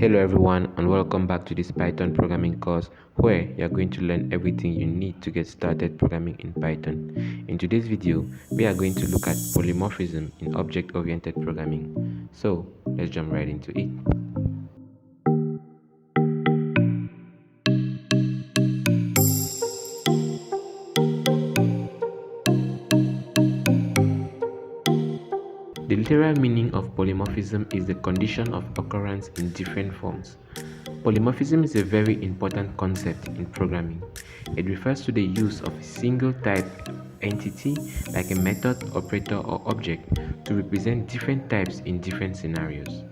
Hello everyone and welcome back to this Python programming course where you're going to learn everything you need to get started programming in Python. In today's video, we are going to look at polymorphism in object-oriented programming. So let's jump right into it. The literal meaning of polymorphism is the condition of occurrence in different forms. Polymorphism is a very important concept in programming. It refers to the use of a single type entity like a method, operator, or object to represent different types in different scenarios.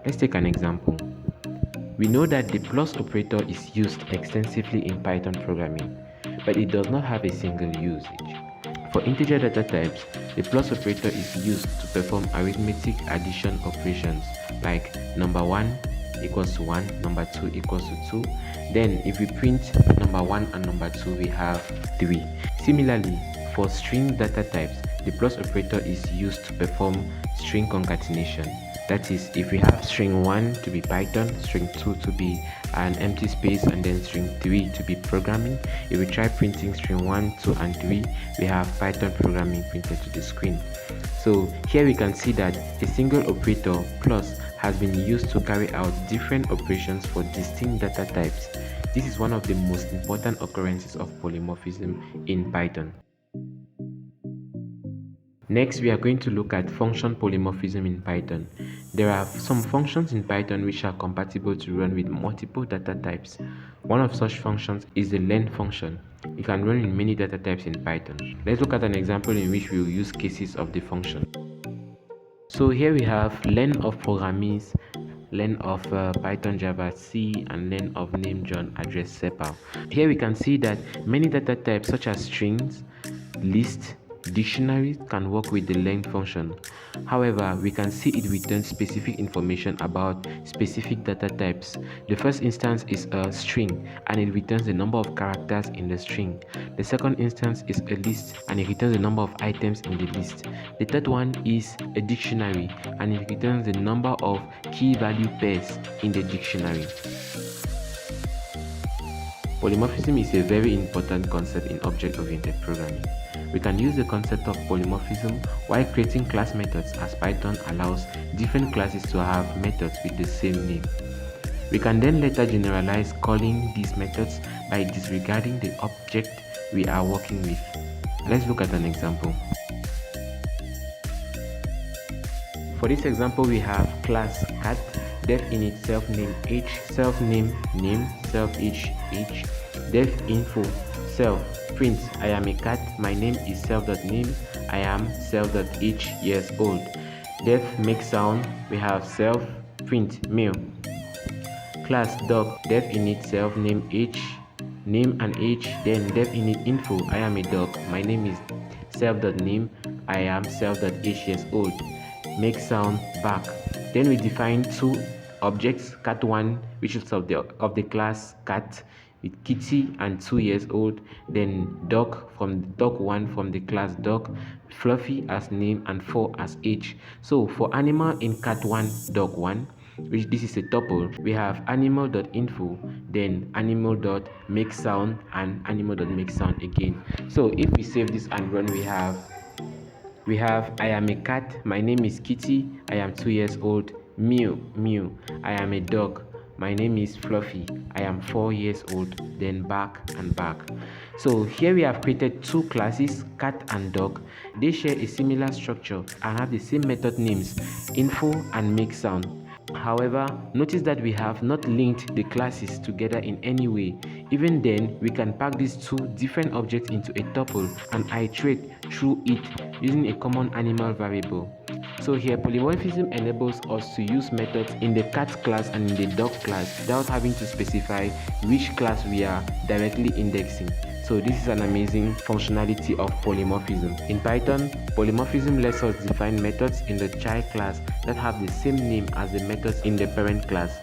Let's take an example. We know that the plus operator is used extensively in Python programming, but it does not have a single usage. For integer data types, the plus operator is used to perform arithmetic addition operations like number 1 equals to 1, number 2 equals to 2. Then if we print number 1 and number 2, we have 3. Similarly, for string data types, the plus operator is used to perform string concatenation. That is, if we have string 1 to be Python, string 2 to be an empty space, and then string 3 to be programming, if we try printing string 1, 2, and 3, we have Python programming printed to the screen. So here we can see that a single operator plus has been used to carry out different operations for distinct data types. This is one of the most important occurrences of polymorphism in Python. Next, we are going to look at function polymorphism in Python. There are some functions in Python which are compatible to run with multiple data types. One of such functions is the len function. It can run in many data types in Python. Let's look at an example in which we will use cases of the function. So here we have len of programmers, len of Python, Java, C, and len of name, John, address, sepal. Here we can see that many data types such as strings, lists, dictionaries can work with the len function. However, we can see it returns specific information about specific data types. The first instance is a string and it returns the number of characters in the string. The second instance is a list and it returns the number of items in the list. The third one is a dictionary and it returns the number of key value pairs in the dictionary. Polymorphism is a very important concept in object-oriented programming. We can use the concept of polymorphism while creating class methods, as Python allows different classes to have methods with the same name. We can then later generalize calling these methods by disregarding the object we are working with. Let's look at an example. For this example, we have class cat, def init self name age, self name name, self age age, def info self print I am a cat, my name is self.name, I am self.age years old. Def make sound, we have self print male. Class dog, def init self name age, name and age, then def init info I am a dog, my name is self.name, I am self.age years old. Make sound back. Then we define two objects, cat1 which is of the class cat with kitty and 2 years old, then dog from dog1 from the class dog, fluffy as name and 4 as age. So for animal in cat1 dog1, which this is a tuple, we have animal.info, then animal.makeSound and animal.makeSound again. So if we save this and run, we have I am a cat, my name is Kitty, I am 2 years old, mew mew, I am a dog, my name is Fluffy, I am 4 years old, then back and back. So here we have created two classes, cat and dog. They share a similar structure and have the same method names, info and make sound. However, notice that we have not linked the classes together in any way. Even then, we can pack these two different objects into a tuple and iterate through it using a common animal variable. So here, polymorphism enables us to use methods in the cat class and in the dog class without having to specify which class we are directly indexing. So this is an amazing functionality of polymorphism. In Python, polymorphism lets us define methods in the child class that have the same name as the methods in the parent class.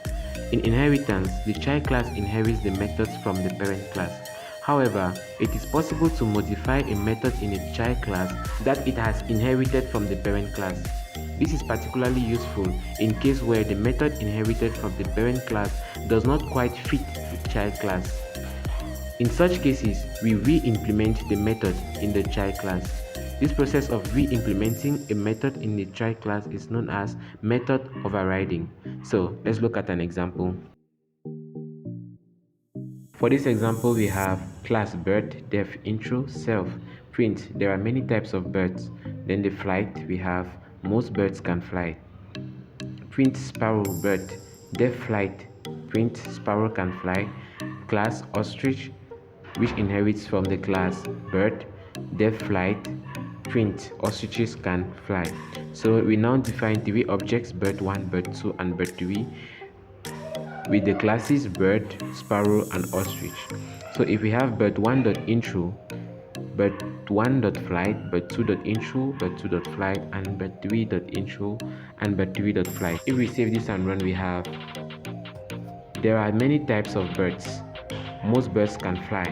In inheritance, the child class inherits the methods from the parent class. However, it is possible to modify a method in a child class that it has inherited from the parent class. This is particularly useful in case where the method inherited from the parent class does not quite fit the child class. In such cases, we re-implement the method in the child class. This process of re-implementing a method in the child class is known as method overriding. So let's look at an example. For this example, we have class bird, def intro, self, print. There are many types of birds. Then the flight, we have most birds can fly. Print sparrow bird, def flight, print sparrow can fly. Class ostrich, which inherits from the class bird, def flight, print ostriches can fly. So we now define three objects, bird 1, bird 2, and bird 3, with the classes bird, sparrow, and ostrich. So if we have bird1.intro, bird1.flight, bird2.intro, bird2.flight, and bird3.intro, and bird3.flight. If we save this and run, we have there are many types of birds. Most birds can fly.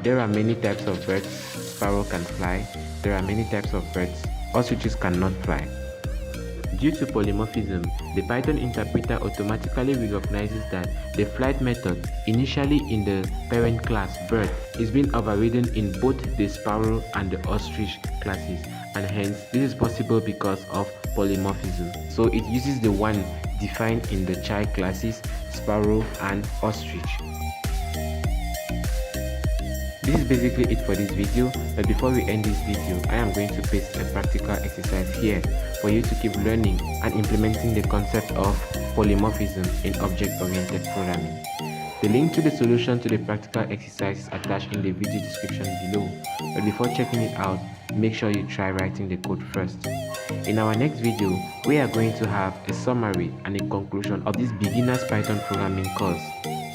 There are many types of birds. Sparrow can fly. There are many types of birds. Ostriches cannot fly. Due to polymorphism, the Python interpreter automatically recognizes that the flight method, initially in the parent class bird, is being overridden in both the sparrow and the ostrich classes, and hence this is possible because of polymorphism. So it uses the one defined in the child classes sparrow and ostrich. This is basically it for this video, but before we end this video, I am going to paste a practical exercise here for you to keep learning and implementing the concept of polymorphism in object-oriented programming. The link to the solution to the practical exercise is attached in the video description below, but before checking it out, make sure you try writing the code first. In our next video, we are going to have a summary and a conclusion of this beginner's Python programming course.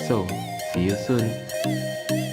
So, see you soon.